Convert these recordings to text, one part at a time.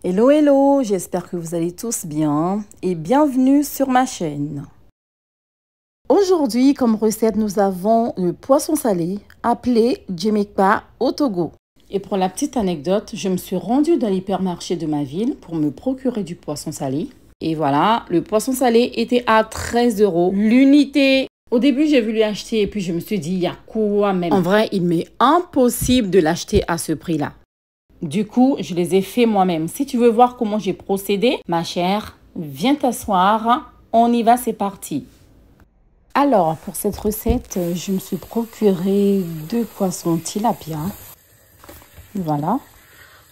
Hello, hello, j'espère que vous allez tous bien et bienvenue sur ma chaîne. Aujourd'hui, comme recette, nous avons le poisson salé appelé Djemekpa au Togo. Et pour la petite anecdote, je me suis rendue dans l'hypermarché de ma ville pour me procurer du poisson salé. Et voilà, le poisson salé était à 13 € l'unité. Au début, j'ai voulu acheter et puis je me suis dit, il y a quoi même? En vrai, il m'est impossible de l'acheter à ce prix-là. Du coup, je les ai fait moi-même. Si tu veux voir comment j'ai procédé, ma chère, viens t'asseoir. On y va, c'est parti. Alors, pour cette recette, je me suis procuré 2 poissons tilapia. Voilà.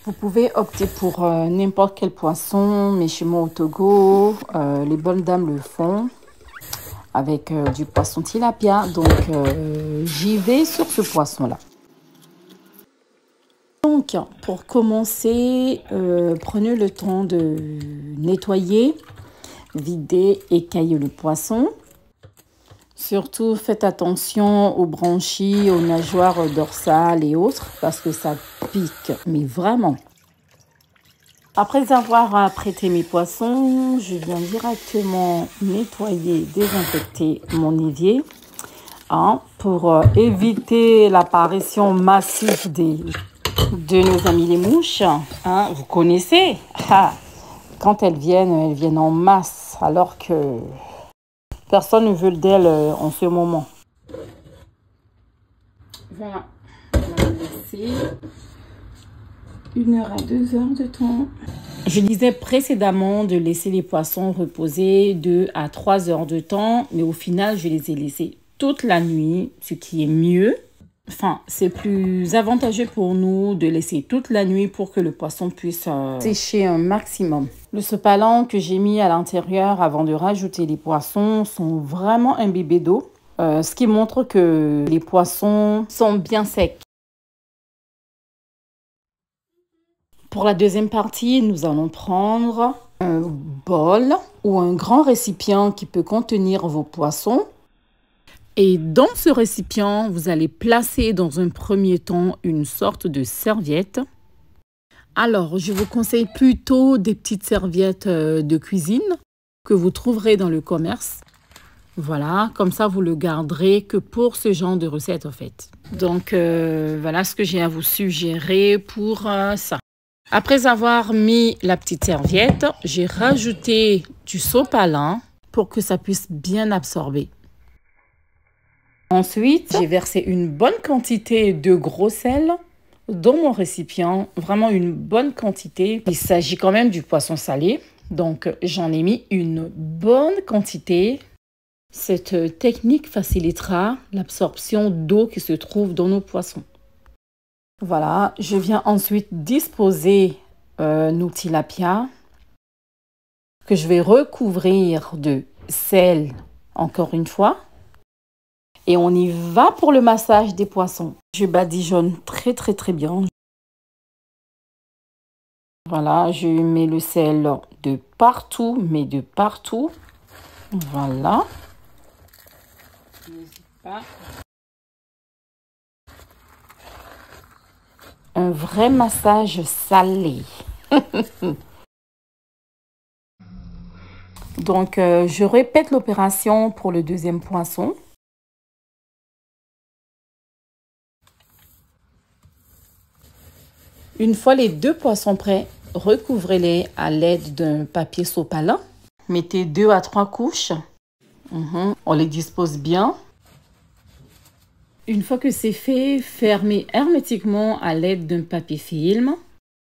Vous pouvez opter pour n'importe quel poisson, mais chez moi au Togo, les bonnes dames le font avec du poisson tilapia. Donc, j'y vais sur ce poisson-là. Donc, pour commencer, prenez le temps de nettoyer, vider, écailler le poisson. Surtout, faites attention aux branchies, aux nageoires dorsales et autres parce que ça pique, mais vraiment. Après avoir apprêté mes poissons, je viens directement nettoyer, désinfecter mon évier pour éviter l'apparition massive de nos amis les mouches. Vous connaissez, quand elles viennent en masse alors que personne ne veut d'elles en ce moment. Voilà, on va laisser 1 heure à 2 heures de temps. Je disais précédemment de laisser les poissons reposer 2 à 3 heures de temps, mais au final, je les ai laissés toute la nuit, ce qui est mieux. Enfin, c'est plus avantageux pour nous de laisser toute la nuit pour que le poisson puisse sécher un maximum. Le sopalin que j'ai mis à l'intérieur avant de rajouter les poissons sont vraiment imbibés d'eau, ce qui montre que les poissons sont bien secs. Pour la deuxième partie, nous allons prendre un bol ou un grand récipient qui peut contenir vos poissons. Et dans ce récipient, vous allez placer dans un premier temps une sorte de serviette. Alors, je vous conseille plutôt des petites serviettes de cuisine que vous trouverez dans le commerce. Voilà, comme ça, vous le garderez que pour ce genre de recette, en fait. Donc, voilà ce que j'ai à vous suggérer pour ça. Après avoir mis la petite serviette, j'ai rajouté du sopalin pour que ça puisse bien absorber. Ensuite, j'ai versé une bonne quantité de gros sel dans mon récipient, vraiment une bonne quantité. Il s'agit quand même du poisson salé, donc j'en ai mis une bonne quantité. Cette technique facilitera l'absorption d'eau qui se trouve dans nos poissons. Voilà, je viens ensuite disposer nos tilapia que je vais recouvrir de sel encore une fois. Et on y va pour le massage des poissons. Je badigeonne très bien. Voilà, je mets le sel de partout, mais de partout. Voilà. N'hésite pas. Un vrai massage salé. Donc, je répète l'opération pour le deuxième poisson. Une fois les 2 poissons prêts, recouvrez-les à l'aide d'un papier sopalin. Mettez 2 à 3 couches. On les dispose bien. Une fois que c'est fait, fermez hermétiquement à l'aide d'un papier film.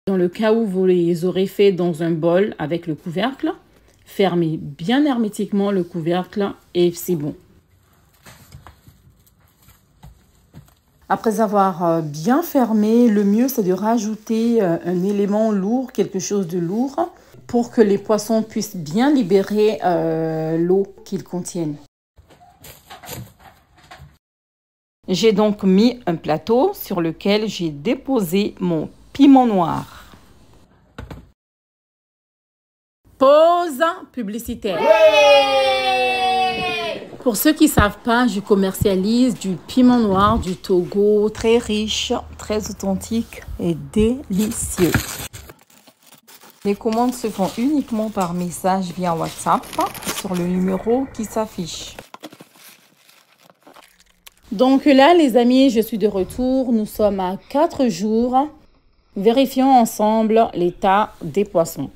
Dans le cas où vous les aurez fait dans un bol avec le couvercle, fermez bien hermétiquement le couvercle et c'est bon. Après avoir bien fermé, le mieux c'est de rajouter un élément lourd, quelque chose de lourd, pour que les poissons puissent bien libérer l'eau qu'ils contiennent. J'ai donc mis un plateau sur lequel j'ai déposé mon piment noir. Pause publicitaire. Pour ceux qui ne savent pas, je commercialise du piment noir du Togo, très riche, très authentique et délicieux. Les commandes se font uniquement par message via WhatsApp sur le numéro qui s'affiche. Donc là, les amis, je suis de retour. Nous sommes à 4 jours. Vérifions ensemble l'état des poissons.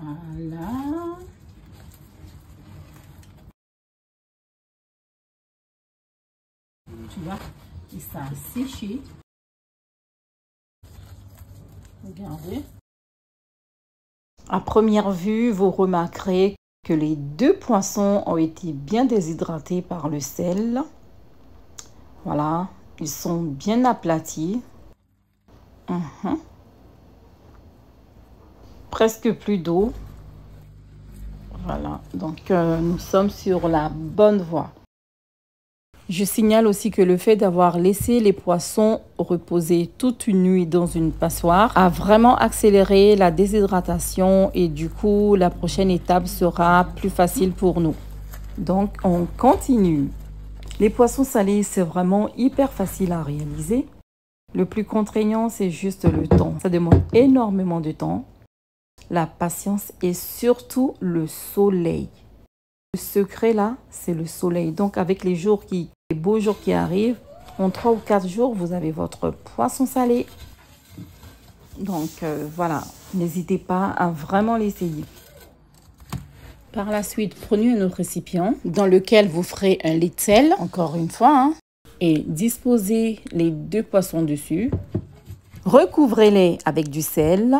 Voilà. Tu vois, et ça a séché. Regardez. À première vue, vous remarquerez que les deux poissons ont été bien déshydratés par le sel. Voilà, ils sont bien aplatis. Presque plus d'eau. Voilà, donc nous sommes sur la bonne voie. Je signale aussi que le fait d'avoir laissé les poissons reposer toute une nuit dans une passoire a vraiment accéléré la déshydratation et du coup, la prochaine étape sera plus facile pour nous. Donc, on continue. Les poissons salés, c'est vraiment hyper facile à réaliser. Le plus contraignant, c'est juste le temps. Ça demande énormément de temps, la patience et surtout le soleil. Le secret là, c'est le soleil. Donc, avec les beaux jours qui arrivent, en 3 ou 4 jours, vous avez votre poisson salé. Donc, voilà, n'hésitez pas à vraiment l'essayer. Par la suite, prenez un autre récipient dans lequel vous ferez un lit de sel, encore une fois, et disposez les deux poissons dessus. Recouvrez-les avec du sel.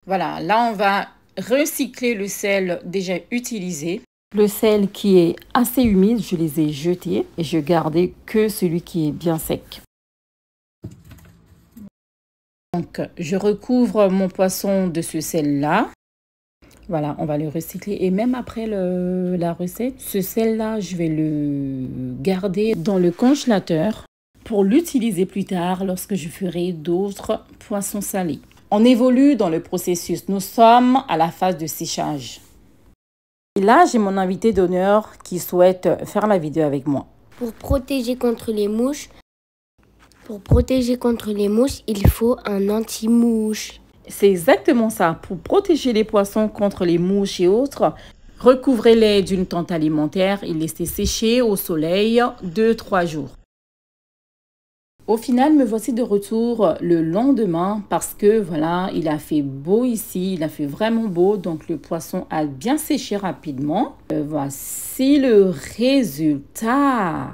Voilà, là, on va recycler le sel déjà utilisé. Le sel qui est assez humide, je les ai jetés et je gardais que celui qui est bien sec. Donc, je recouvre mon poisson de ce sel-là. Voilà, on va le recycler. Et même après la recette, ce sel-là, je vais le garder dans le congélateur pour l'utiliser plus tard lorsque je ferai d'autres poissons salés. On évolue dans le processus. Nous sommes à la phase de séchage. Et là, j'ai mon invité d'honneur qui souhaite faire la vidéo avec moi. Pour protéger contre les mouches, il faut un anti-mouche. C'est exactement ça. Pour protéger les poissons contre les mouches et autres, recouvrez-les d'une tente alimentaire et laissez sécher au soleil 2-3 jours. Au final, me voici de retour le lendemain parce que voilà, il a fait beau ici, il a fait vraiment beau, donc le poisson a bien séché rapidement. Voici le résultat.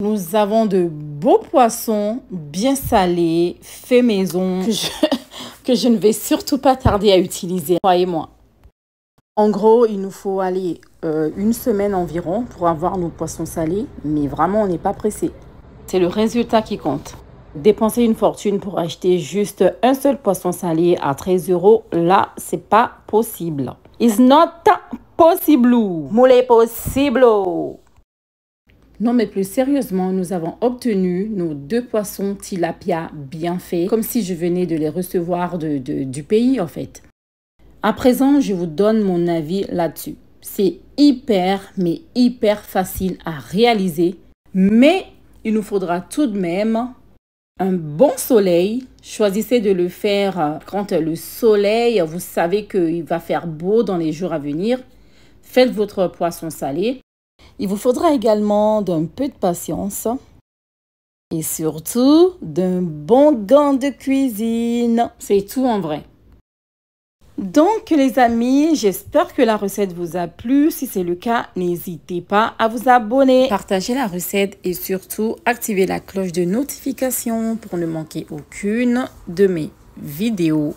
Nous avons de beaux poissons bien salés, faits maison, que je ne vais surtout pas tarder à utiliser, croyez-moi. En gros, il nous faut aller une semaine environ pour avoir nos poissons salés, mais vraiment, on n'est pas pressé. C'est le résultat qui compte. Dépenser une fortune pour acheter juste un seul poisson salé à 13 €, là, c'est pas possible. It's not possible. Moulé possible. Non, mais plus sérieusement, nous avons obtenu nos 2 poissons tilapia bien faits, comme si je venais de les recevoir du pays, en fait. À présent, je vous donne mon avis là-dessus. C'est mais hyper facile à réaliser, mais il nous faudra tout de même un bon soleil. Choisissez de le faire quand le soleil, vous savez qu'il va faire beau dans les jours à venir. Faites votre poisson salé. Il vous faudra également d'un peu de patience et surtout d'un bon gant de cuisine. C'est tout en vrai. Donc les amis, j'espère que la recette vous a plu. Si c'est le cas, n'hésitez pas à vous abonner, partager la recette et surtout activer la cloche de notification pour ne manquer aucune de mes vidéos.